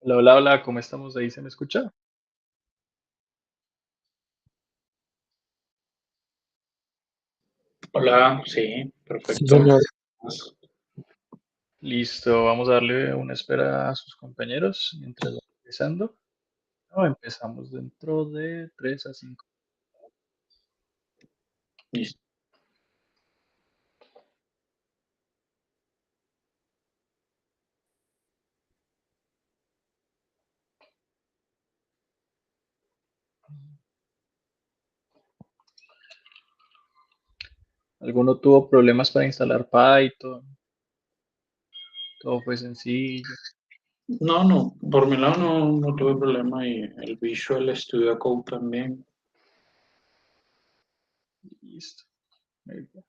Hola, hola, hola, ¿cómo estamos ahí? ¿Se me escucha? Hola, sí, Sí, perfecto. señor. Listo, vamos a darle una espera a sus compañeros mientras va empezando. No, empezamos dentro de 3 a 5. Listo. ¿Alguno tuvo problemas para instalar Python? Todo fue sencillo. No, por mi lado no tuve problema y el Visual Studio Code también. Listo. Muy bien.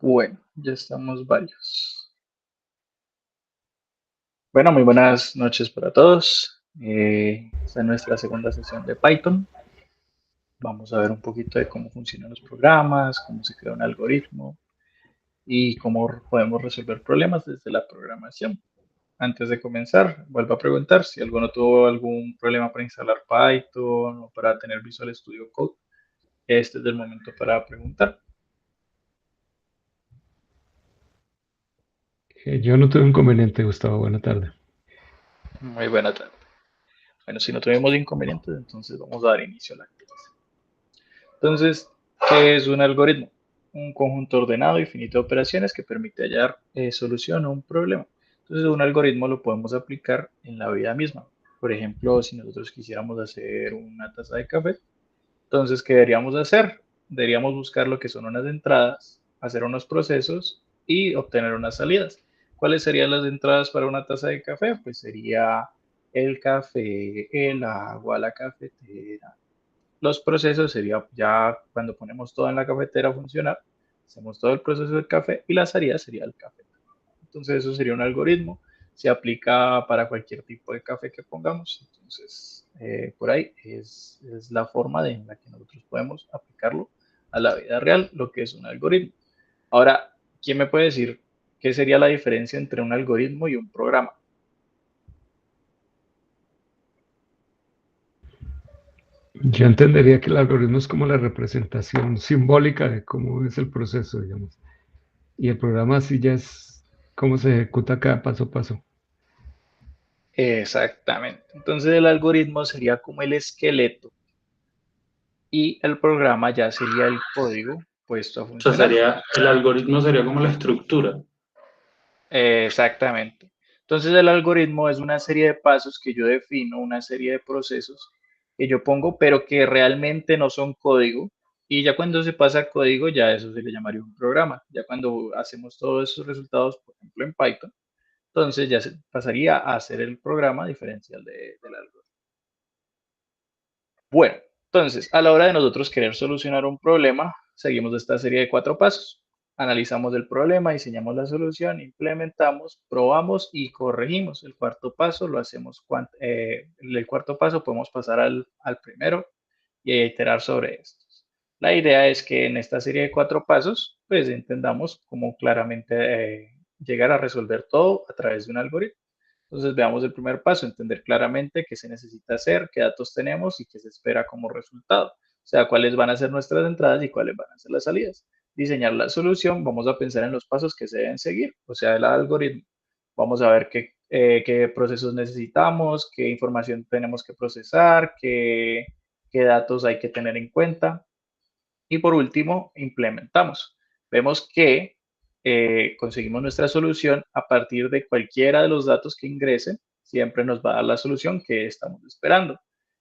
Bueno, ya estamos varios. Bueno, muy buenas noches para todos. Esta es nuestra segunda sesión de Python. Vamos a ver un poquito de cómo funcionan los programas, cómo se crea un algoritmo y cómo podemos resolver problemas desde la programación. Antes de comenzar, vuelvo a preguntar si alguno tuvo algún problema para instalar Python o para tener Visual Studio Code. Este es el momento para preguntar. Yo no tuve inconveniente, Gustavo. Buena tarde. Muy buena tarde. Bueno, si no tuvimos inconvenientes, entonces vamos a dar inicio a la clase. Entonces, ¿qué es un algoritmo? Un conjunto ordenado y finito de operaciones que permite hallar solución a un problema. Entonces, un algoritmo lo podemos aplicar en la vida misma. Por ejemplo, si nosotros quisiéramos hacer una taza de café, entonces, ¿qué deberíamos hacer? Deberíamos buscar lo que son unas entradas, hacer unos procesos y obtener unas salidas. ¿Cuáles serían las entradas para una taza de café? Pues sería el café, el agua, la cafetera. Los procesos sería ya cuando ponemos todo en la cafetera a funcionar, hacemos todo el proceso del café y la salida sería el café. Entonces eso sería un algoritmo, se aplica para cualquier tipo de café que pongamos. Entonces por ahí es la forma en la que nosotros podemos aplicarlo a la vida real, lo que es un algoritmo. Ahora, ¿quién me puede decir qué sería la diferencia entre un algoritmo y un programa? Yo entendería que el algoritmo es como la representación simbólica de cómo es el proceso, digamos. Y el programa sí ya es cómo se ejecuta cada paso a paso. Exactamente. Entonces el algoritmo sería como el esqueleto y el programa ya sería el código puesto a O sea, funcionar. el algoritmo sería como la estructura. Exactamente. Entonces el algoritmo es una serie de pasos que yo defino, una serie de procesos que yo pongo, pero que realmente no son código. Y ya cuando se pasa a código, ya eso se le llamaría un programa. Ya cuando hacemos todos esos resultados, por ejemplo, en Python, entonces ya se pasaría a hacer el programa diferencial del algoritmo. Bueno, entonces, a la hora de nosotros querer solucionar un problema, seguimos esta serie de 4 pasos. Analizamos el problema, diseñamos la solución, implementamos, probamos y corregimos. El cuarto paso lo hacemos, el cuarto paso podemos pasar al primero y iterar sobre estos. La idea es que en esta serie de 4 pasos, pues entendamos cómo claramente llegar a resolver todo a través de un algoritmo. Entonces veamos el primer paso, entender claramente qué se necesita hacer, qué datos tenemos y qué se espera como resultado. O sea, cuáles van a ser nuestras entradas y cuáles van a ser las salidas. Diseñar la solución, vamos a pensar en los pasos que se deben seguir, o sea, el algoritmo. Vamos a ver qué procesos necesitamos, qué información tenemos que procesar, qué datos hay que tener en cuenta. Y por último, implementamos. Vemos que conseguimos nuestra solución a partir de cualquiera de los datos que ingresen, siempre nos va a dar la solución que estamos esperando.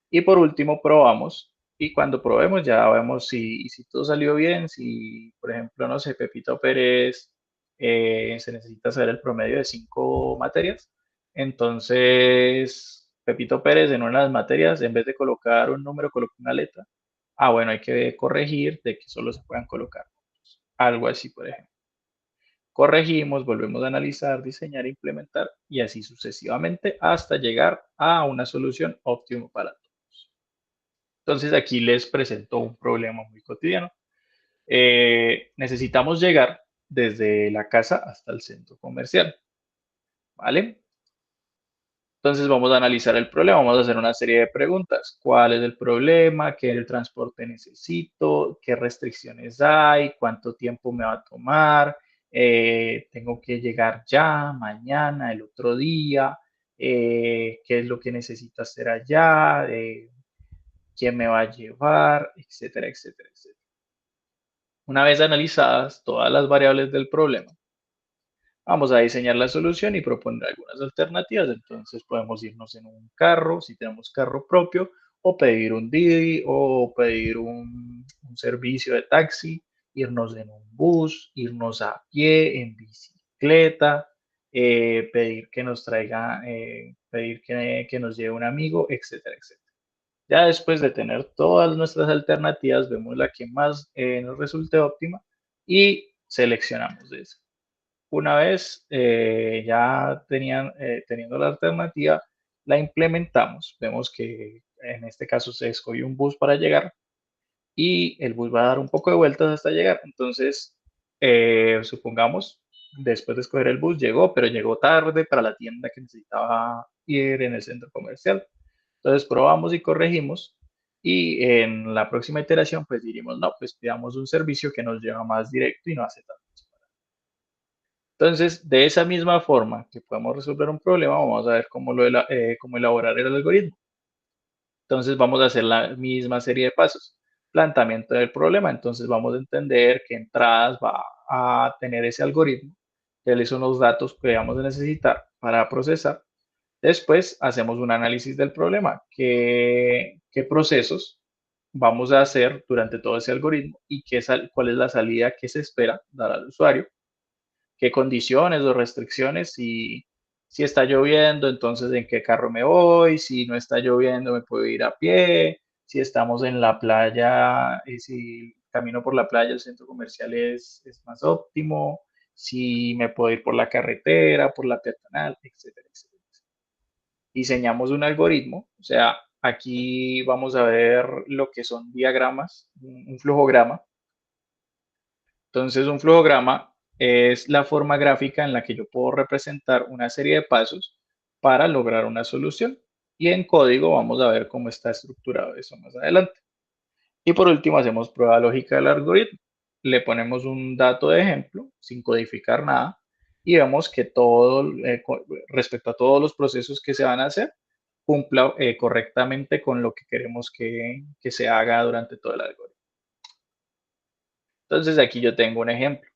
Y por último, probamos y cuando probemos ya vemos si todo salió bien, si por ejemplo, no sé, Pepito Pérez se necesita saber el promedio de 5 materias. Entonces, Pepito Pérez en una de las materias, en vez de colocar un número, coloca una letra. Ah, bueno, hay que corregir de que solo se puedan colocar algo así, por ejemplo. Corregimos, volvemos a analizar, diseñar, implementar y así sucesivamente hasta llegar a una solución óptima para todos. Entonces aquí les presento un problema muy cotidiano. Necesitamos llegar desde la casa hasta el centro comercial, ¿vale? Entonces vamos a analizar el problema, vamos a hacer una serie de preguntas. ¿Cuál es el problema? ¿Qué transporte necesito? ¿Qué restricciones hay? ¿Cuánto tiempo me va a tomar? ¿Tengo que llegar ya, mañana, el otro día? ¿Qué es lo que necesito hacer allá? ¿Quién me va a llevar? Etcétera, etcétera, etcétera. Una vez analizadas todas las variables del problema, vamos a diseñar la solución y proponer algunas alternativas. Entonces podemos irnos en un carro, si tenemos carro propio, o pedir un Didi, o pedir un servicio de taxi, irnos en un bus, irnos a pie, en bicicleta, pedir que nos traiga, pedir que nos lleve un amigo, etcétera, etcétera. Ya después de tener todas nuestras alternativas, vemos la que más nos resulte óptima y seleccionamos de esa. Una vez teniendo la alternativa, la implementamos. Vemos que en este caso se escogió un bus para llegar y el bus va a dar un poco de vueltas hasta llegar. Entonces, supongamos, después de escoger el bus, llegó, pero llegó tarde para la tienda que necesitaba ir en el centro comercial. Entonces, probamos y corregimos. Y en la próxima iteración, pues diríamos, no, pues pidamos un servicio que nos lleva más directo y no hace tanto. Entonces, de esa misma forma que podemos resolver un problema, vamos a ver cómo elaborar el algoritmo. Entonces, vamos a hacer la misma serie de pasos. Planteamiento del problema. Entonces, vamos a entender qué entradas va a tener ese algoritmo, cuáles son los datos que vamos a necesitar para procesar. Después, hacemos un análisis del problema. ¿Qué procesos vamos a hacer durante todo ese algoritmo y cuál es la salida que se espera dar al usuario? ¿Qué condiciones o restricciones? Si está lloviendo, entonces en qué carro me voy, si no está lloviendo, me puedo ir a pie, si estamos en la playa, si camino por la playa, el centro comercial es más óptimo, si me puedo ir por la carretera, por la peatonal, etcétera, etcétera. Diseñamos un algoritmo, o sea, aquí vamos a ver lo que son diagramas, un flujograma. Entonces, un flujograma es la forma gráfica en la que yo puedo representar una serie de pasos para lograr una solución. Y en código vamos a ver cómo está estructurado eso más adelante. Y por último, hacemos prueba lógica del algoritmo. Le ponemos un dato de ejemplo sin codificar nada y vemos que todo, respecto a todos los procesos que se van a hacer, cumpla correctamente con lo que queremos que se haga durante todo el algoritmo. Entonces, aquí yo tengo un ejemplo.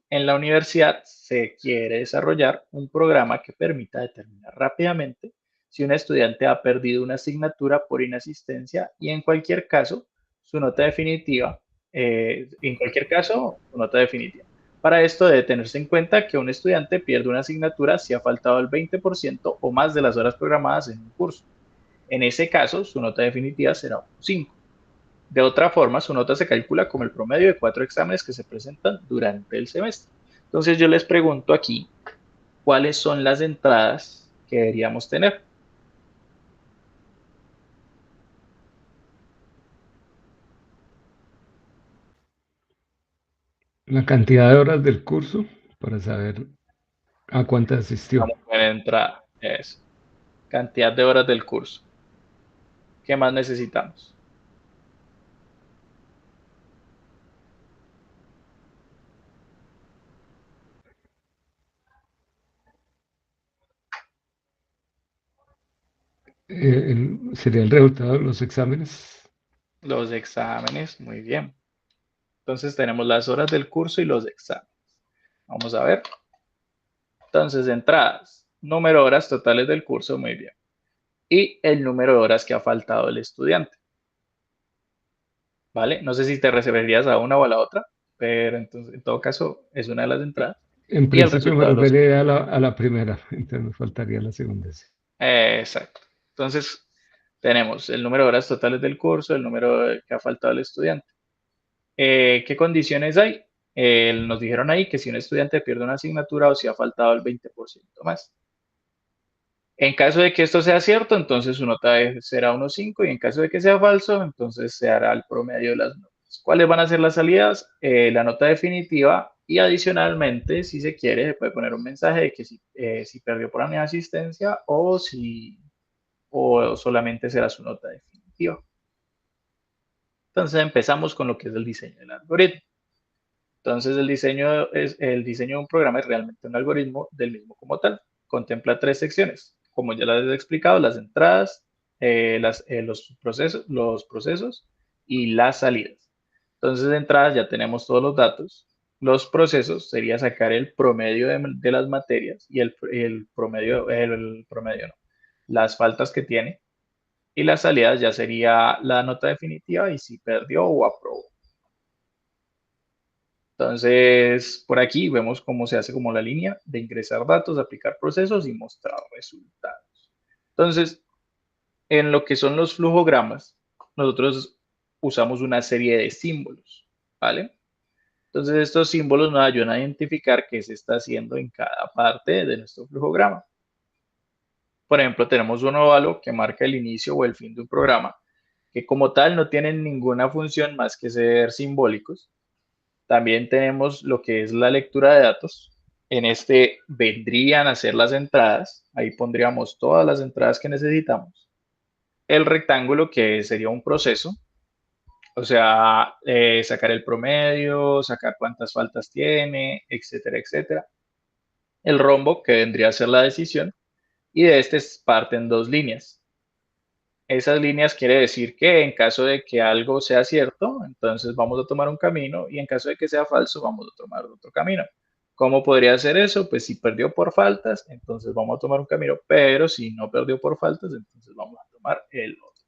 En la universidad se quiere desarrollar un programa que permita determinar rápidamente si un estudiante ha perdido una asignatura por inasistencia y en cualquier caso su nota definitiva, su nota definitiva. Para esto debe tenerse en cuenta que un estudiante pierde una asignatura si ha faltado el 20% o más de las horas programadas en un curso. En ese caso, su nota definitiva será un 5. De otra forma, su nota se calcula como el promedio de 4 exámenes que se presentan durante el semestre. Entonces yo les pregunto aquí, ¿cuáles son las entradas que deberíamos tener? La cantidad de horas del curso para saber a cuántas asistió. Vamos a poner entrada, es cantidad de horas del curso. ¿Qué más necesitamos? Sería el resultado de los exámenes. Los exámenes, muy bien. Entonces tenemos las horas del curso y los exámenes. Vamos a ver. Entonces, entradas, número de horas totales del curso, muy bien. Y el número de horas que ha faltado el estudiante. ¿Vale? No sé si te referirías a una o a la otra, pero entonces, en todo caso, es una de las entradas. En Y el principio me resultado de los cursos. refería a la primera, entonces me faltaría la segunda. Sí. Exacto. Entonces, tenemos el número de horas totales del curso, el número que ha faltado al estudiante. ¿Qué condiciones hay? Nos dijeron ahí que si un estudiante pierde una asignatura o si ha faltado el 20% más. En caso de que esto sea cierto, entonces su nota será 1,5 y en caso de que sea falso, entonces se hará el promedio de las notas. ¿Cuáles van a ser las salidas? La nota definitiva y adicionalmente, si se quiere, se puede poner un mensaje de que si perdió por asistencia o solamente será su nota definitiva. Entonces empezamos con lo que es el diseño del algoritmo. Entonces el diseño de un programa es realmente un algoritmo del mismo como tal. Contempla 3 secciones, como ya les he explicado, las entradas, los procesos y las salidas. Entonces de entradas ya tenemos todos los datos. Los procesos sería sacar el promedio de las materias y el promedio no, las faltas que tiene. Y las salidas ya sería la nota definitiva y si perdió o aprobó. Entonces, por aquí vemos cómo se hace como la línea de ingresar datos, aplicar procesos y mostrar resultados. Entonces, en lo que son los flujogramas, nosotros usamos una serie de símbolos, ¿vale? Entonces, estos símbolos nos ayudan a identificar qué se está haciendo en cada parte de nuestro flujograma. Por ejemplo, tenemos un óvalo que marca el inicio o el fin de un programa, que como tal no tienen ninguna función más que ser simbólicos. También tenemos lo que es la lectura de datos. En este vendrían a ser las entradas. Ahí pondríamos todas las entradas que necesitamos. El rectángulo, que sería un proceso, o sea, sacar el promedio, sacar cuántas faltas tiene, etcétera, etcétera. El rombo, que vendría a ser la decisión, y de este parten 2 líneas. Esas líneas quiere decir que en caso de que algo sea cierto, entonces vamos a tomar un camino y en caso de que sea falso, vamos a tomar otro camino. ¿Cómo podría ser eso? Pues si perdió por faltas, entonces vamos a tomar un camino, pero si no perdió por faltas, entonces vamos a tomar el otro.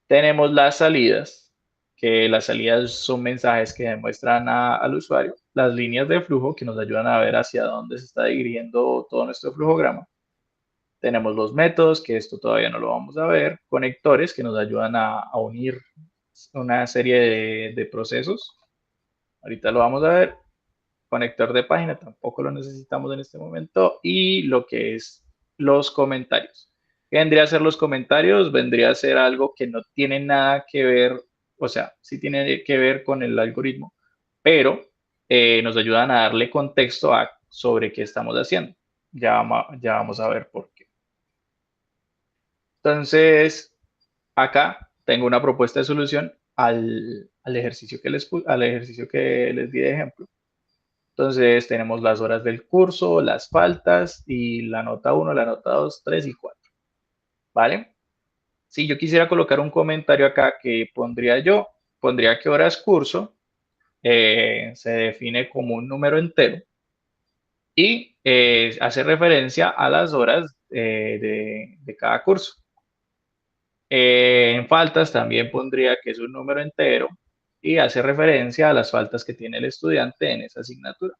Tenemos las salidas, que las salidas son mensajes que demuestran al usuario, las líneas de flujo que nos ayudan a ver hacia dónde se está dirigiendo todo nuestro flujograma. Tenemos los métodos, que esto todavía no lo vamos a ver, conectores que nos ayudan a unir una serie de procesos. Ahorita lo vamos a ver. Conector de página tampoco lo necesitamos en este momento. Y lo que es los comentarios. ¿Qué vendría a ser los comentarios? Vendría a ser algo que no tiene nada que ver, o sea, sí tiene que ver con el algoritmo, pero nos ayudan a darle contexto sobre qué estamos haciendo. Ya vamos a ver por qué. Entonces, acá tengo una propuesta de solución al ejercicio que les di de ejemplo. Entonces, tenemos las horas del curso, las faltas y la nota 1, la nota 2, 3 y 4. ¿Vale? Si yo quisiera colocar un comentario acá, que pondría yo? Pondría que horas curso se define como un número entero y hace referencia a las horas de cada curso. En faltas también pondría que es un número entero y hace referencia a las faltas que tiene el estudiante en esa asignatura.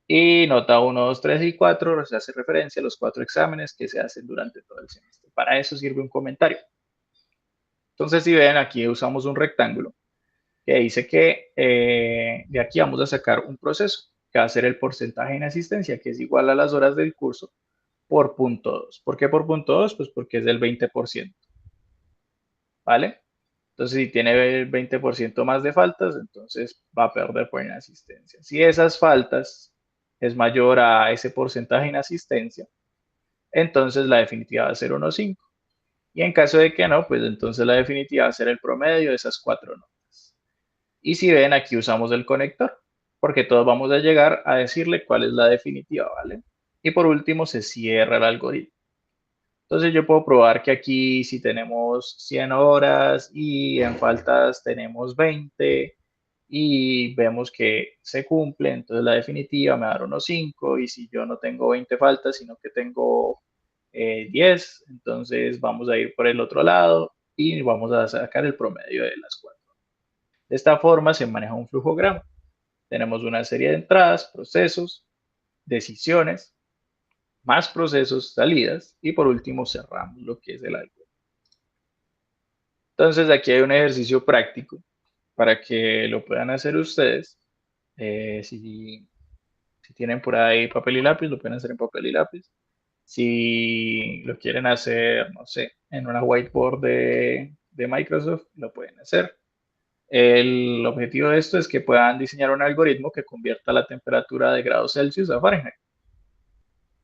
Y nota 1, 2, 3 y 4 se hace referencia a los 4 exámenes que se hacen durante todo el semestre. Para eso sirve un comentario. Entonces, si ven, aquí usamos un rectángulo que dice que de aquí vamos a sacar un proceso que va a ser el porcentaje de inasistencia, que es igual a las horas del curso por punto 2. ¿Por qué por punto 2? Pues porque es del 20%. ¿Vale? Entonces, si tiene el 20% más de faltas, entonces va a perder por inasistencia. Si esas faltas es mayor a ese porcentaje de inasistencia, entonces la definitiva va a ser 1,5. Y en caso de que no, pues entonces la definitiva va a ser el promedio de esas 4 notas. Y si ven, aquí usamos el conector, porque todos vamos a llegar a decirle cuál es la definitiva, ¿vale? Y por último, se cierra el algoritmo. Entonces yo puedo probar que aquí si tenemos 100 horas y en faltas tenemos 20 y vemos que se cumple, entonces la definitiva me va a dar unos 5 y si yo no tengo 20 faltas, sino que tengo 10, entonces vamos a ir por el otro lado y vamos a sacar el promedio de las 4. De esta forma se maneja un flujograma. Tenemos una serie de entradas, procesos, decisiones, más procesos, salidas y por último cerramos lo que es el algoritmo. Entonces aquí hay un ejercicio práctico para que lo puedan hacer ustedes. Si tienen por ahí papel y lápiz, lo pueden hacer en papel y lápiz. Si lo quieren hacer, no sé, en una whiteboard de Microsoft, lo pueden hacer. El objetivo de esto es que puedan diseñar un algoritmo que convierta la temperatura de grados Celsius a Fahrenheit.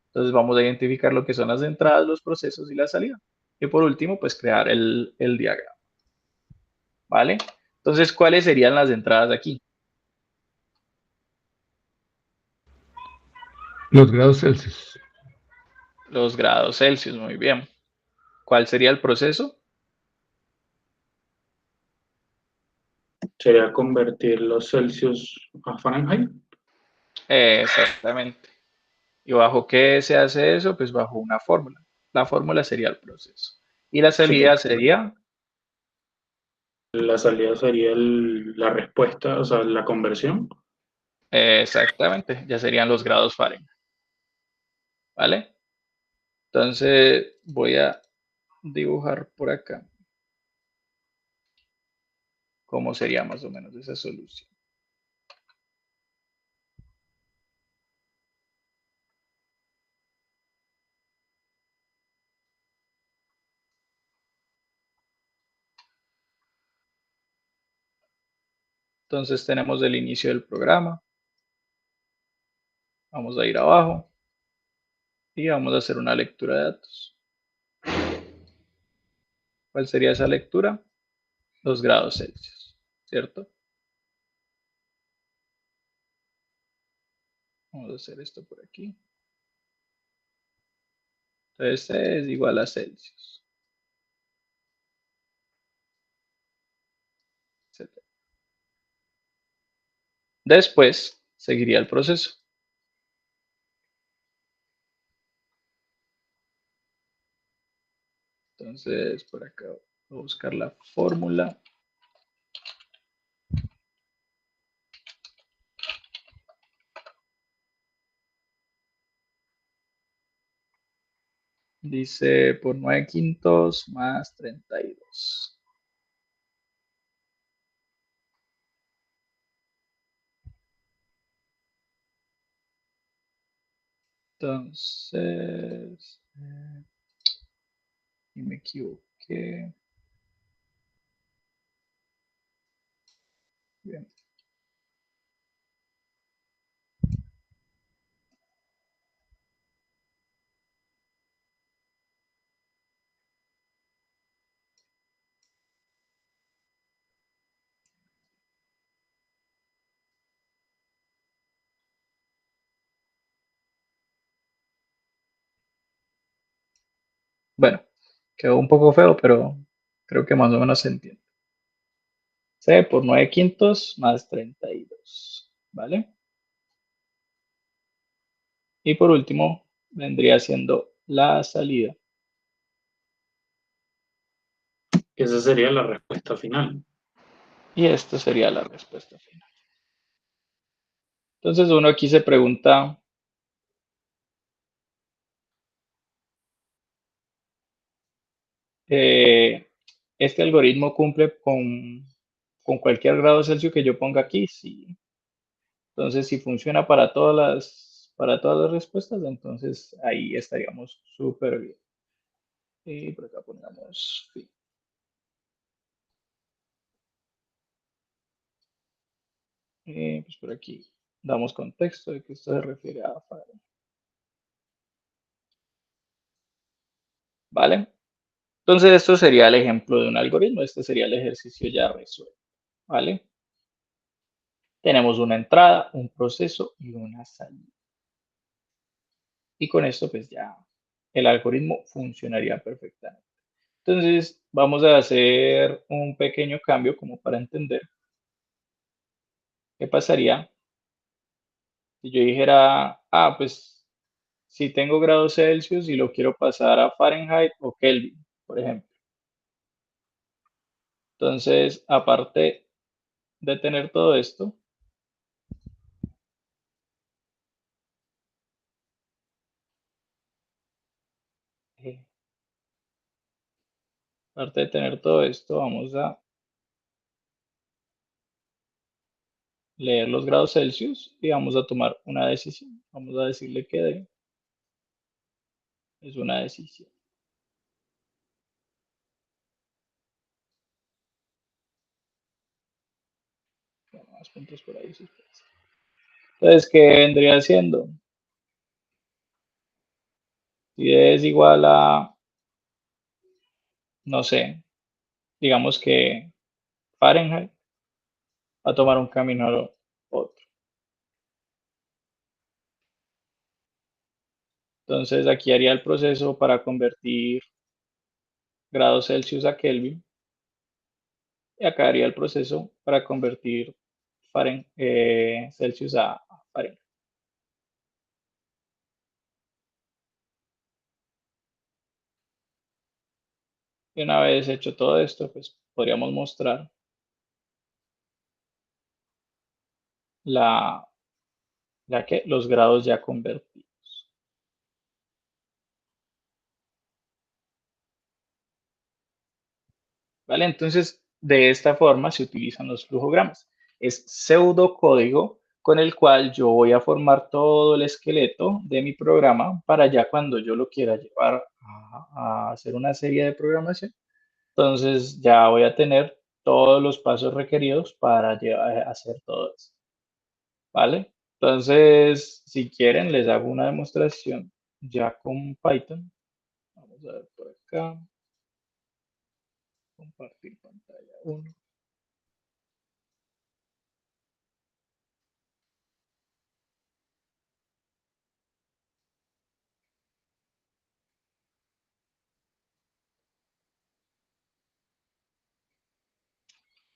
Entonces vamos a identificar lo que son las entradas, los procesos y la salida. Y por último, pues crear el diagrama. ¿Vale? Entonces, ¿cuáles serían las entradas aquí? Los grados Celsius. Los grados Celsius, muy bien. ¿Cuál sería el proceso? Sería convertir los Celsius a Fahrenheit. Exactamente. ¿Y bajo qué se hace eso? Pues bajo una fórmula. La fórmula sería el proceso. Y la Sí, salida sería, la salida sería la respuesta, o sea, la conversión. exactamente, ya serían los grados Fahrenheit. ¿Vale? Entonces voy a dibujar por acá cómo sería más o menos esa solución. Entonces tenemos el inicio del programa. Vamos a ir abajo y vamos a hacer una lectura de datos. ¿Cuál sería esa lectura? Los grados Celsius, ¿cierto? Vamos a hacer esto por aquí. Entonces C es igual a Celsius, etc. Después seguiría el proceso. Entonces por acá voy a buscar la fórmula. Dice por 9 quintos más 32. Entonces, y me equivoqué. Bien. Bueno, quedó un poco feo, pero creo que más o menos se entiende. C por 9 quintos más 32, ¿vale? Y por último, vendría siendo la salida. Esa sería la respuesta final. Y esta sería la respuesta final. Entonces uno aquí se pregunta, eh, ¿este algoritmo cumple con cualquier grado Celsius que yo ponga aquí? Sí. Entonces, si funciona para todas las respuestas, entonces ahí estaríamos súper bien. Y por acá pongamos fin. Pues por aquí damos contexto de que esto se refiere a Fahrenheit. ¿Vale? Entonces, esto sería el ejemplo de un algoritmo. Este sería el ejercicio ya resuelto. ¿Vale? Tenemos una entrada, un proceso y una salida. Y con esto, pues ya el algoritmo funcionaría perfectamente. Entonces, vamos a hacer un pequeño cambio como para entender. ¿Qué pasaría si yo dijera, pues si tengo grados Celsius y lo quiero pasar a Fahrenheit o Kelvin, por ejemplo? Entonces, aparte de tener todo esto, eh, vamos a leer los grados Celsius y vamos a tomar una decisión. Vamos a decirle que D es una decisión. Más puntos por ahí. Entonces, ¿qué vendría siendo? Si D es igual a, no sé, digamos que Fahrenheit, va a tomar un camino al otro. Entonces, aquí haría el proceso para convertir grados Celsius a Kelvin. Y acá haría el proceso para convertir Celsius a Fahrenheit. Y una vez hecho todo esto, pues podríamos mostrar los grados ya convertidos. ¿Vale? Entonces, de esta forma se utilizan los flujogramas. Es pseudocódigo con el cual yo voy a formar todo el esqueleto de mi programa para ya cuando yo lo quiera llevar a hacer una serie de programación. Entonces ya voy a tener todos los pasos requeridos para hacer todo eso. ¿Vale? Entonces, si quieren, les hago una demostración ya con Python. Vamos a ver por acá. Compartir pantalla 1.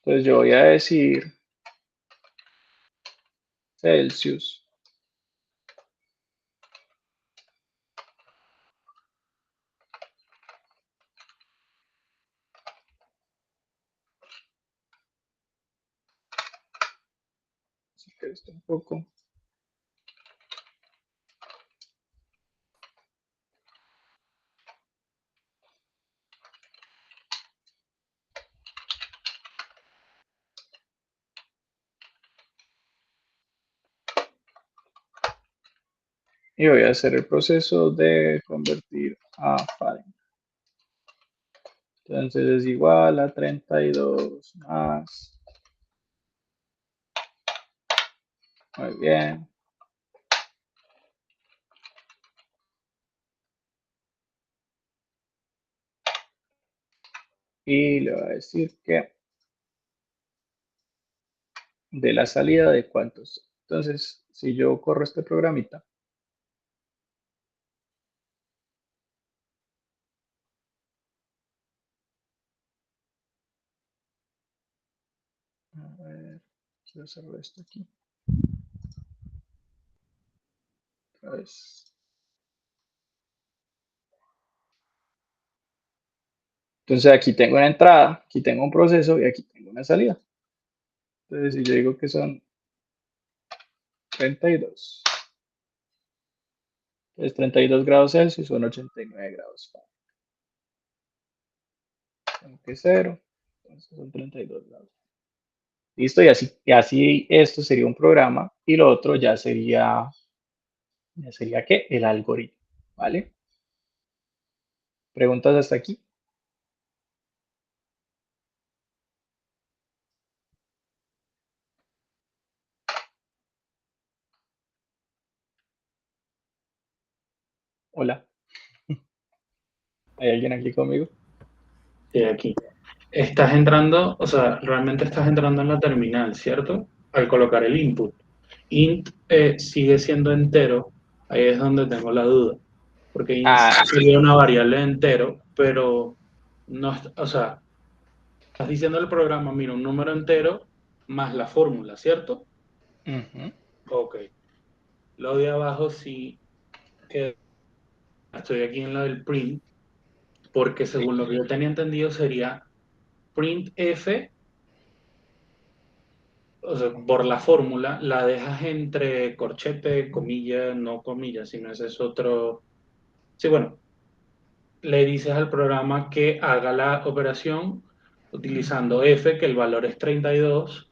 Entonces yo voy a decir Celsius. Así que esto un poco. Y voy a hacer el proceso de convertir a Fahrenheit. Entonces es igual a 32 más. Muy bien. Y le voy a decir que de la salida de cuántos. Entonces, si yo corro este programita, a ver, quiero hacerlo esto aquí. Otra vez. Entonces aquí tengo una entrada, aquí tengo un proceso y aquí tengo una salida. Entonces si yo digo que son 32. Entonces 32 grados Celsius son 89 grados Fahrenheit. Tengo que 0. Entonces son 32 grados. Listo, y así esto sería un programa y lo otro ya sería ¿qué? El algoritmo, ¿vale? ¿Preguntas hasta aquí? Hola. ¿Hay alguien aquí conmigo? Sí, aquí. Estás entrando, o sea, realmente estás entrando en la terminal, ¿cierto? Al colocar el input. Int sigue siendo entero, ahí es donde tengo la duda. Porque int sería una variable entero, pero no, o sea, estás diciendo el programa, mira, un número entero más la fórmula, ¿cierto? Ujú. Ok. Lo de abajo sí que estoy aquí en la del print, porque Sí. según lo que yo tenía entendido sería print F, o sea, por la fórmula, la dejas entre corchete, comillas, no comillas, sino ese es otro. Sí, bueno, le dices al programa que haga la operación utilizando F, que el valor es 32,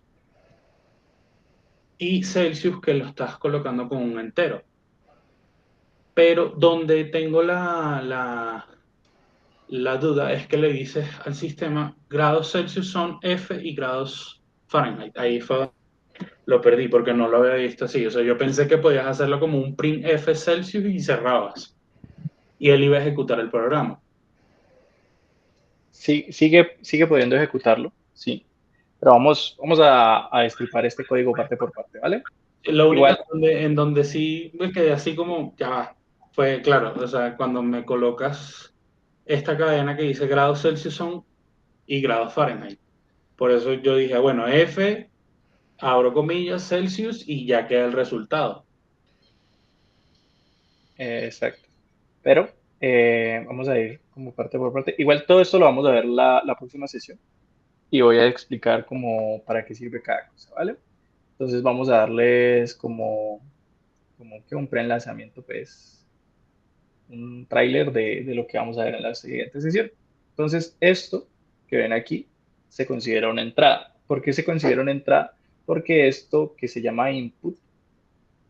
y Celsius, que lo estás colocando con un entero. Pero donde tengo la duda es que le dices al sistema grados Celsius son F y grados Fahrenheit. Ahí fue, lo perdí porque no lo había visto así. O sea, yo pensé que podías hacerlo como un print F Celsius y cerrabas. Y él iba a ejecutar el programa. Sí, sigue pudiendo ejecutarlo, sí. Pero vamos a destripar este código parte por parte, ¿vale? Lo único Igual, en donde sí me quedé así como, ya va, fue claro, o sea, cuando me colocas esta cadena que dice grados Celsius son y grados Fahrenheit. Por eso yo dije, bueno, F, abro comillas, Celsius y ya queda el resultado. exacto. Pero vamos a ir como parte por parte. Igual todo esto lo vamos a ver la próxima sesión y voy a explicar como para qué sirve cada cosa, ¿vale? Entonces vamos a darles como que un preenlazamiento, pues, un tráiler de lo que vamos a ver en la siguiente sesión. Entonces, esto que ven aquí se considera una entrada. ¿Por qué se considera una entrada? Porque esto que se llama input,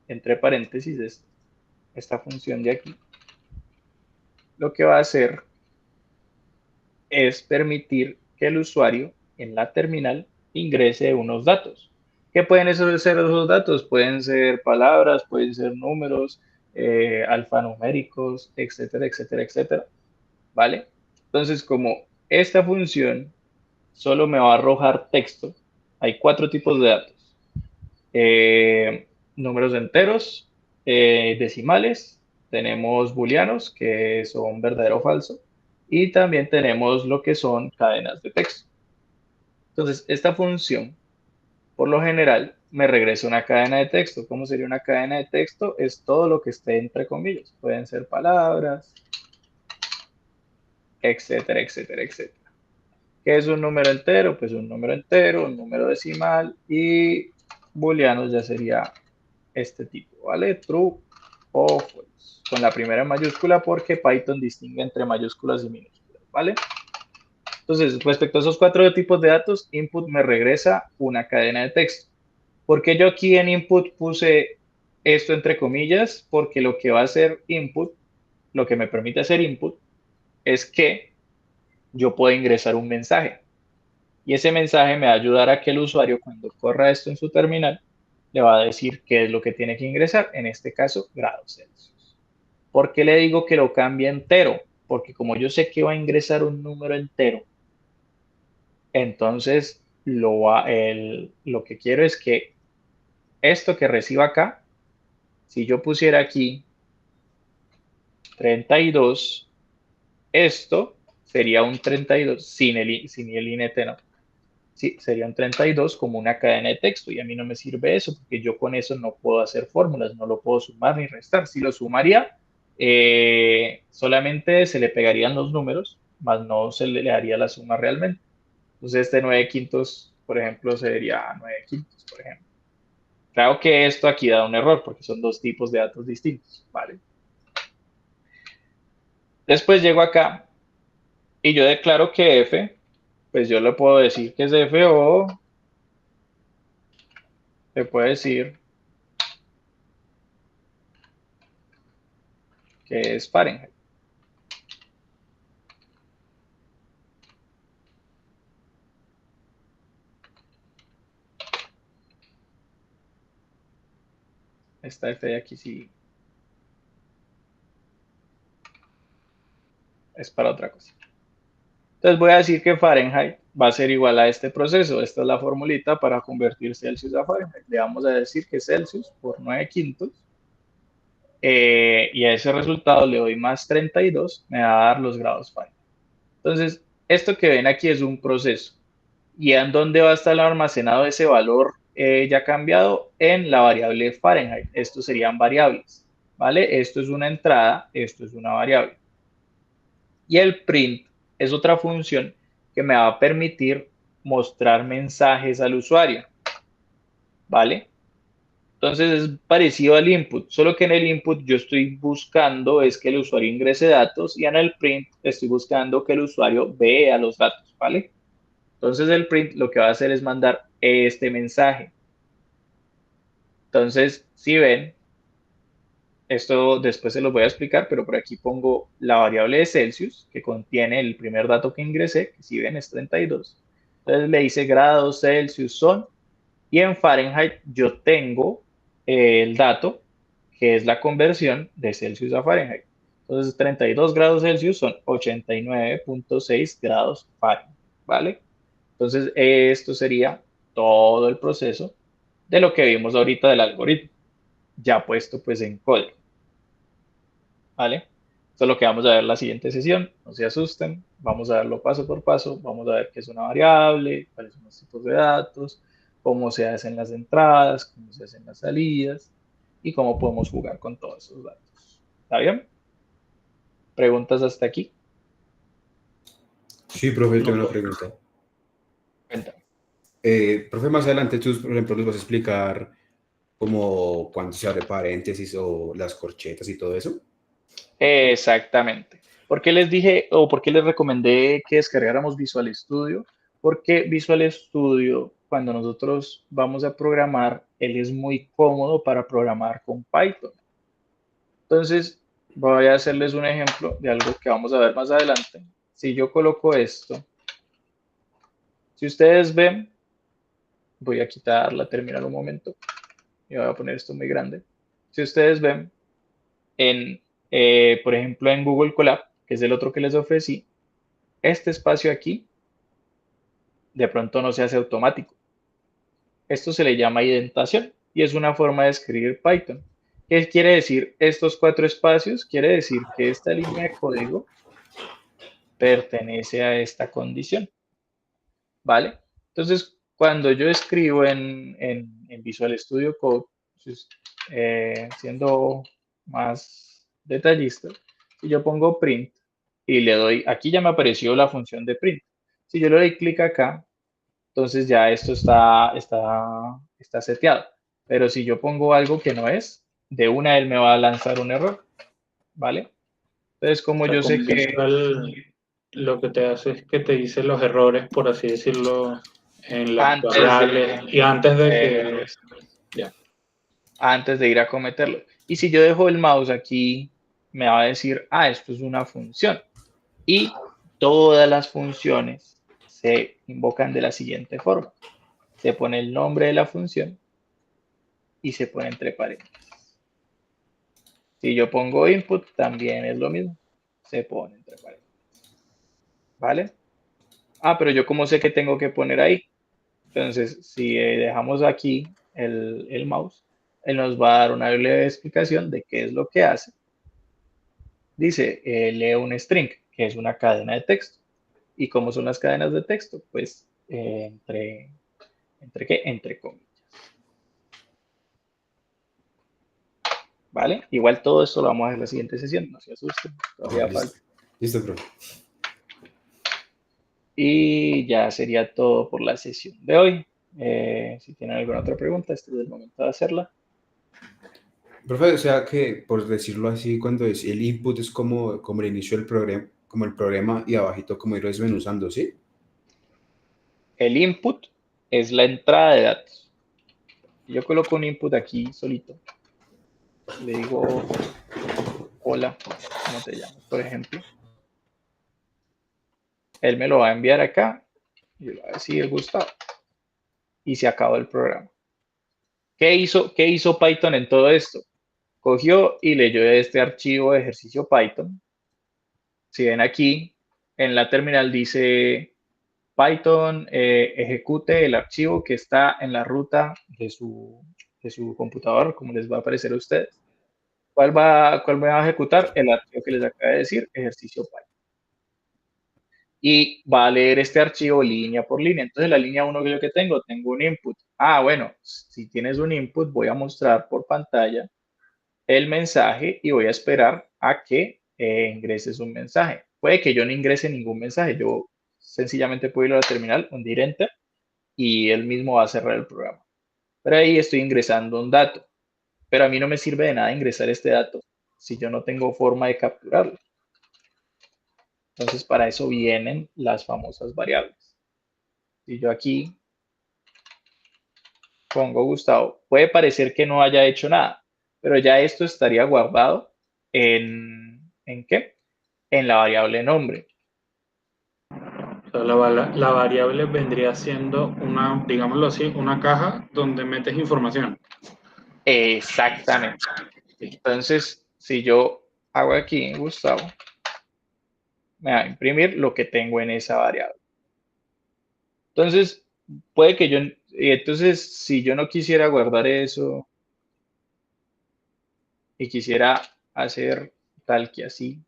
entre paréntesis, esta función de aquí, lo que va a hacer es permitir que el usuario en la terminal ingrese unos datos. ¿Qué pueden ser esos datos? Pueden ser palabras, pueden ser números, alfanuméricos, etcétera, etcétera, etcétera. ¿Vale? Entonces, como esta función solo me va a arrojar texto, hay cuatro tipos de datos. Números enteros, decimales, tenemos booleanos, que son verdadero o falso, y también tenemos lo que son cadenas de texto. Entonces, esta función, por lo general, me regresa una cadena de texto. ¿Cómo sería una cadena de texto? Es todo lo que esté entre comillas. Pueden ser palabras, etcétera, etcétera, etcétera. ¿Qué es un número entero? Pues un número entero, un número decimal y booleanos ya sería este tipo, ¿vale? True o false, con la primera mayúscula porque Python distingue entre mayúsculas y minúsculas, ¿vale? Entonces, respecto a esos cuatro tipos de datos, input me regresa una cadena de texto. ¿Por qué yo aquí en input puse esto entre comillas? Porque lo que va a hacer input, lo que me permite hacer input, es que yo pueda ingresar un mensaje. Y ese mensaje me va a ayudar a que el usuario, cuando corra esto en su terminal, le va a decir qué es lo que tiene que ingresar, en este caso, grados Celsius. ¿Por qué le digo que lo cambie entero? Porque como yo sé que va a ingresar un número entero, entonces lo que quiero es que esto que reciba acá, si yo pusiera aquí 32, esto sería un 32 sin el INT, ¿no? Sí, serían 32 como una cadena de texto y a mí no me sirve eso porque yo con eso no puedo hacer fórmulas, no lo puedo sumar ni restar. Si lo sumaría, solamente se le pegarían los números, más no se le haría la suma realmente. Entonces este 9 quintos, por ejemplo, sería 9 quintos, por ejemplo. Claro que esto aquí da un error porque son dos tipos de datos distintos, ¿vale? Después llego acá y yo declaro que f, pues yo le puedo decir que es f o le puedo decir que es Fahrenheit. Esta F de aquí sí es para otra cosa. Entonces voy a decir que Fahrenheit va a ser igual a este proceso. Esta es la formulita para convertir Celsius a Fahrenheit. Le vamos a decir que Celsius por 9 quintos y a ese resultado le doy más 32, me va a dar los grados Fahrenheit. Entonces, esto que ven aquí es un proceso. ¿Y en dónde va a estar almacenado ese valor ya cambiado en la variable Fahrenheit. Estos serían variables, ¿vale? Esto es una entrada, esto es una variable. Y el print es otra función que me va a permitir mostrar mensajes al usuario, ¿vale? Entonces es parecido al input, solo que en el input yo estoy buscando es que el usuario ingrese datos y en el print estoy buscando que el usuario vea los datos, ¿vale? Entonces el print lo que va a hacer es mandar este mensaje. Entonces, si ven, esto después se los voy a explicar, pero por aquí pongo la variable de Celsius que contiene el primer dato que ingresé, que si ven es 32. Entonces le hice grados Celsius son y en Fahrenheit yo tengo el dato que es la conversión de Celsius a Fahrenheit. Entonces 32 grados Celsius son 89.6 grados Fahrenheit, ¿vale? Entonces esto sería todo el proceso de lo que vimos ahorita del algoritmo, ya puesto pues en código. ¿Vale? Esto es lo que vamos a ver en la siguiente sesión, no se asusten, vamos a verlo paso por paso, vamos a ver qué es una variable, cuáles son los tipos de datos, cómo se hacen las entradas, cómo se hacen las salidas y cómo podemos jugar con todos esos datos. ¿Está bien? ¿Preguntas hasta aquí? Sí, profe, tengo No, una pregunta. cuéntame. Profe, más adelante tú, por ejemplo, nos vas a explicar como cuando se abre paréntesis o las corchetas y todo eso. Exactamente. ¿Por qué les dije o por qué les recomendé que descargáramos Visual Studio? Porque Visual Studio, cuando nosotros vamos a programar, él es muy cómodo para programar con Python. Entonces, voy a hacerles un ejemplo de algo que vamos a ver más adelante. Si yo coloco esto, si ustedes ven, voy a quitar la terminal un momento y voy a poner esto muy grande. Si ustedes ven, en, por ejemplo, en Google Colab, que es el otro que les ofrecí, este espacio aquí de pronto no se hace automático. Esto se le llama indentación y es una forma de escribir Python. ¿Qué quiere decir estos 4 espacios? Quiere decir que esta línea de código pertenece a esta condición, ¿vale? Entonces, cuando yo escribo en Visual Studio Code, pues, siendo más detallista, si yo pongo print y le doy, aquí ya me apareció la función de print. Si yo le doy clic acá, entonces ya esto está seteado. Pero si yo pongo algo que no es, de una él me va a lanzar un error, ¿vale? Entonces, como O sea, yo sé como que visual, lo que te hace es que te dice los errores, por así decirlo, en las antes variables y antes de que... eh, Ya. antes de ir a cometerlo. Y si yo dejo el mouse aquí, me va a decir, ah, esto es una función. Y todas las funciones se invocan de la siguiente forma. Se pone el nombre de la función y se pone entre paréntesis. Si yo pongo input, también es lo mismo. Se pone entre paréntesis. ¿Vale? Ah, pero yo como sé que tengo que poner ahí. Entonces, si dejamos aquí el mouse, él nos va a dar una breve explicación de qué es lo que hace. Dice, lee un string, que es una cadena de texto. ¿Y cómo son las cadenas de texto? Pues ¿entre qué? Entre comillas. ¿Vale? Igual todo esto lo vamos a ver en la siguiente sesión, no se asusten, todavía Listo. falta. Listo, profe. Y ya sería todo por la sesión de hoy. Si tienen alguna otra pregunta, este es el momento de hacerla. Profe, o sea que, por decirlo así, cuando es el input es como el inicio del programa, como el programa y abajito como irlo desmenuzando, ¿sí? El input es la entrada de datos. Yo coloco un input aquí solito. Le digo, hola, ¿cómo te llamas? Por ejemplo. Él me lo va a enviar acá. Y yo le voy a decir, Gustavo. Y se acabó el programa. ¿Qué hizo Python en todo esto? Cogió y leyó este archivo de ejercicio Python. Si ven aquí, en la terminal dice Python ejecute el archivo que está en la ruta de su computador, como les va a aparecer a ustedes. ¿Cuál me va a ejecutar? El archivo que les acabo de decir, ejercicio Python. y va a leer este archivo línea por línea. Entonces, la línea 1 que yo que tengo un input. Ah, bueno, si tienes un input, voy a mostrar por pantalla el mensaje y voy a esperar a que ingreses un mensaje. Puede que yo no ingrese ningún mensaje, yo sencillamente puedo ir a la terminal, hundir enter y él mismo va a cerrar el programa. Pero ahí estoy ingresando un dato, pero a mí no me sirve de nada ingresar este dato si yo no tengo forma de capturarlo. Entonces, para eso vienen las famosas variables. Si yo aquí pongo Gustavo, puede parecer que no haya hecho nada, pero ya esto estaría guardado ¿en qué? En la variable nombre. O sea, la variable vendría siendo una, digámoslo así, una caja donde metes información. Exactamente. Sí. Entonces, si yo hago aquí en Gustavo, me va a imprimir lo que tengo en esa variable. Entonces, puede que yo, entonces, si yo no quisiera guardar eso y quisiera hacer tal que así,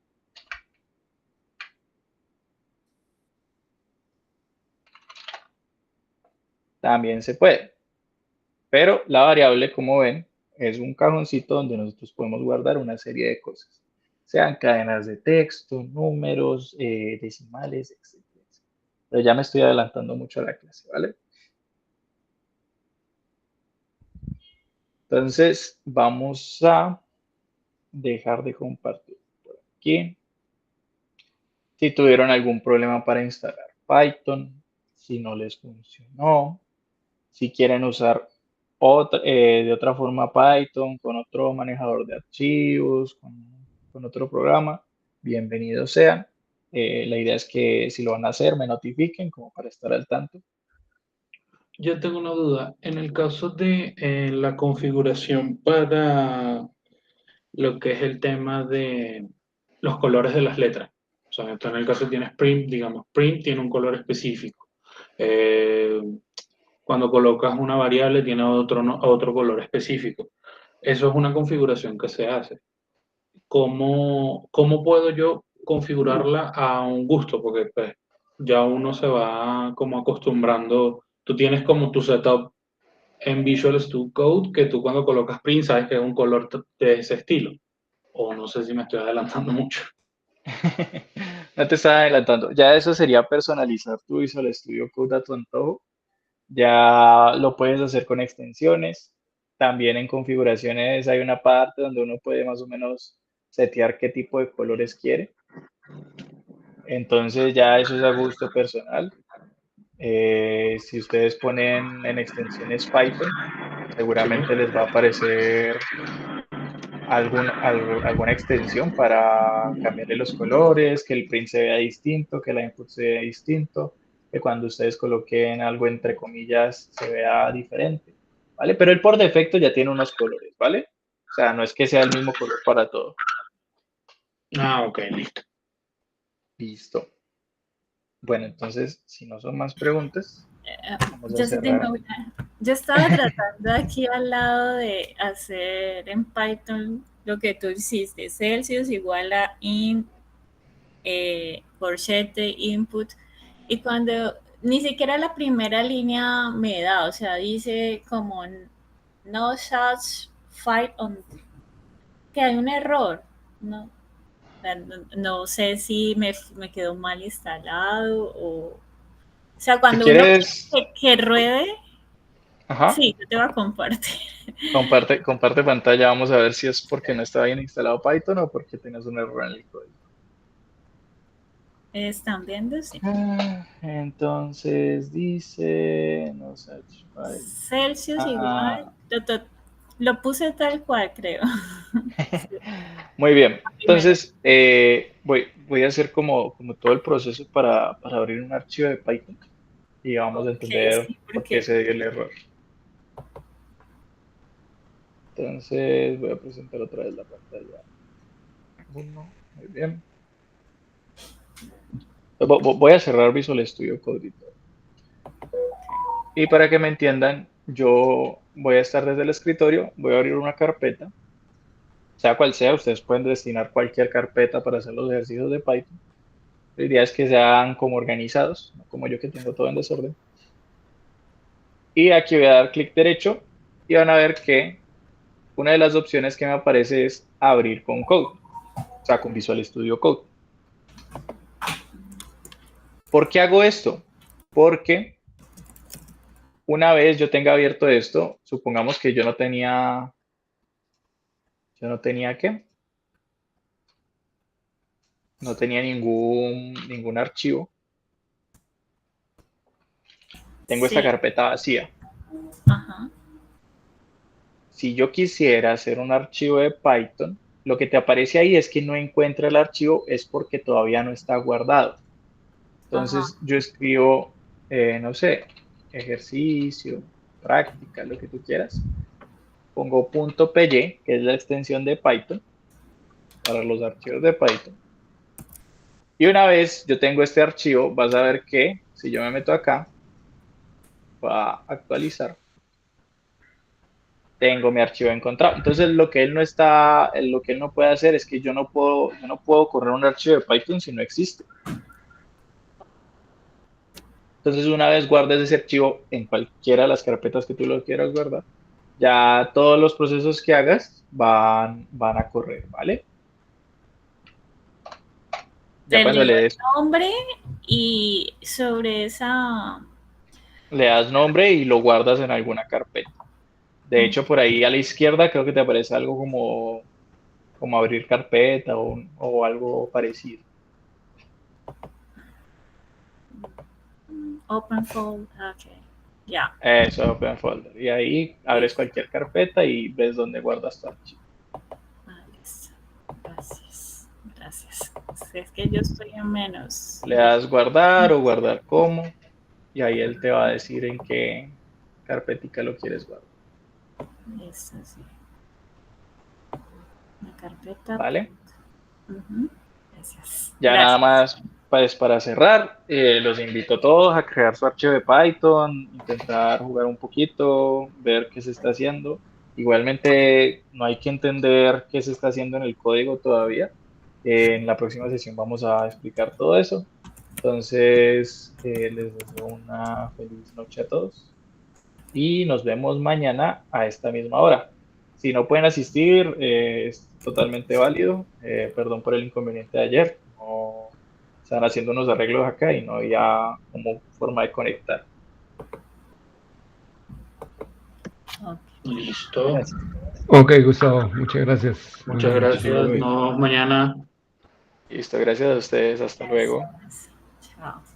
también se puede. Pero la variable, como ven, es un cajoncito donde nosotros podemos guardar una serie de cosas, sean cadenas de texto, números, decimales, etcétera. Pero ya me estoy adelantando mucho a la clase, ¿vale? Entonces, vamos a dejar de compartir por aquí. Si tuvieron algún problema para instalar Python, si no les funcionó, si quieren usar de otra forma Python con otro manejador de archivos, con otro programa, bienvenidos sean. La idea es que si lo van a hacer, me notifiquen como para estar al tanto. Yo tengo una duda. En el caso de la configuración para lo que es el tema de los colores de las letras. O sea, esto en el caso tienes print, digamos, print tiene un color específico. Eh, Cuando colocas una variable tiene otro, otro color específico. Eso es una configuración que se hace. ¿Cómo puedo yo configurarla a un gusto? Porque pues, ya uno se va como acostumbrando. Tú tienes como tu setup en Visual Studio Code que tú cuando colocas print sabes que es un color de ese estilo. O no sé si me estoy adelantando mucho. No te estaba adelantando. Ya eso sería personalizar tu Visual Studio Code a tu antojo. Ya lo puedes hacer con extensiones. También en configuraciones hay una parte donde uno puede más o menos setear qué tipo de colores quiere. Entonces ya eso es a gusto personal. Si ustedes ponen en extensiones Python, seguramente les va a aparecer alguna extensión para cambiarle los colores, que el print se vea distinto, que la input se vea distinto, que cuando ustedes coloquen algo entre comillas se vea diferente, ¿vale? Pero él por defecto ya tiene unos colores, ¿vale? O sea, no es que sea el mismo color para todo. Ah, ok, listo. Listo. Bueno, entonces, si no son más preguntas, vamos a Yo sí tengo cerrar. una. Yo estaba tratando aquí al lado de hacer en Python lo que tú hiciste, Celsius igual a in corchete input, y cuando ni siquiera la primera línea me da, o sea, dice como no such fight on, que hay un error, no, no sé si me quedó mal instalado o sea, Si cuando uno quieres, que ruede, ajá, sí, yo te voy a compartir. comparte pantalla, vamos a ver si es porque no está bien instalado Python o porque tienes un error en el código. ¿Están viendo? Sí. Entonces dice, no sé, Celsius igual. ah, Lo puse tal cual, creo. muy bien. Primero. Entonces voy a hacer como todo el proceso para abrir un archivo de Python y vamos a Ok, entender sí, por qué porque se dio el error. Entonces voy a presentar otra vez la pantalla. Uno, muy bien. Voy a cerrar Visual Studio Code y todo. Y para que me entiendan, yo voy a estar desde el escritorio, voy a abrir una carpeta, sea cual sea, ustedes pueden destinar cualquier carpeta para hacer los ejercicios de Python. La idea es que sean como organizados, no como yo que tengo todo en desorden. Y aquí voy a dar clic derecho y van a ver que una de las opciones que me aparece es abrir con Code, o sea, con Visual Studio Code. ¿Por qué hago esto? Porque una vez yo tenga abierto esto, supongamos que yo no tenía ¿qué? No tenía ningún archivo. Tengo esta Sí. carpeta vacía. Ajá. Si yo quisiera hacer un archivo de Python, lo que te aparece ahí es que no encuentra el archivo, es porque todavía no está guardado. Entonces yo escribo, no sé, ejercicio, práctica, lo que tú quieras. Pongo .py, que es la extensión de Python, para los archivos de Python. Y una vez yo tengo este archivo, vas a ver que si yo me meto acá, va a actualizar. Tengo mi archivo encontrado. Entonces lo que él no puede hacer es que yo no puedo correr un archivo de Python si no existe. Entonces una vez guardes ese archivo en cualquiera de las carpetas que tú lo quieras guardar, ya todos los procesos que hagas van a correr, ¿vale? Ya Te cuando digo le el des, nombre y sobre esa... le das nombre y lo guardas en alguna carpeta. De hecho, por ahí a la izquierda creo que te aparece algo como abrir carpeta o algo parecido. Open folder, ok. Ya. Eso, Open Folder. Y ahí abres cualquier carpeta y ves dónde guardas tu archivo. Listo. Gracias. Gracias. Es que yo estoy en menos. Le das guardar o guardar como, y ahí él te va a decir en qué carpetica lo quieres guardar. Eso sí. La carpeta. ¿Vale? Ujú. Gracias. Ya Gracias. nada más, pues para cerrar, los invito a todos a crear su archivo de Python, intentar jugar un poquito, ver qué se está haciendo. Igualmente, no hay que entender qué se está haciendo en el código todavía. En la próxima sesión vamos a explicar todo eso. Entonces, les deseo una feliz noche a todos y nos vemos mañana a esta misma hora. Si no pueden asistir, es totalmente válido. Perdón por el inconveniente de ayer. No, están haciendo unos arreglos acá y no había como forma de conectar. Ok. Listo. Gracias. Ok, Gustavo, muchas gracias. Muchas Buenas noches. gracias. Nos vemos mañana. Listo, gracias a ustedes. Hasta luego. Chao.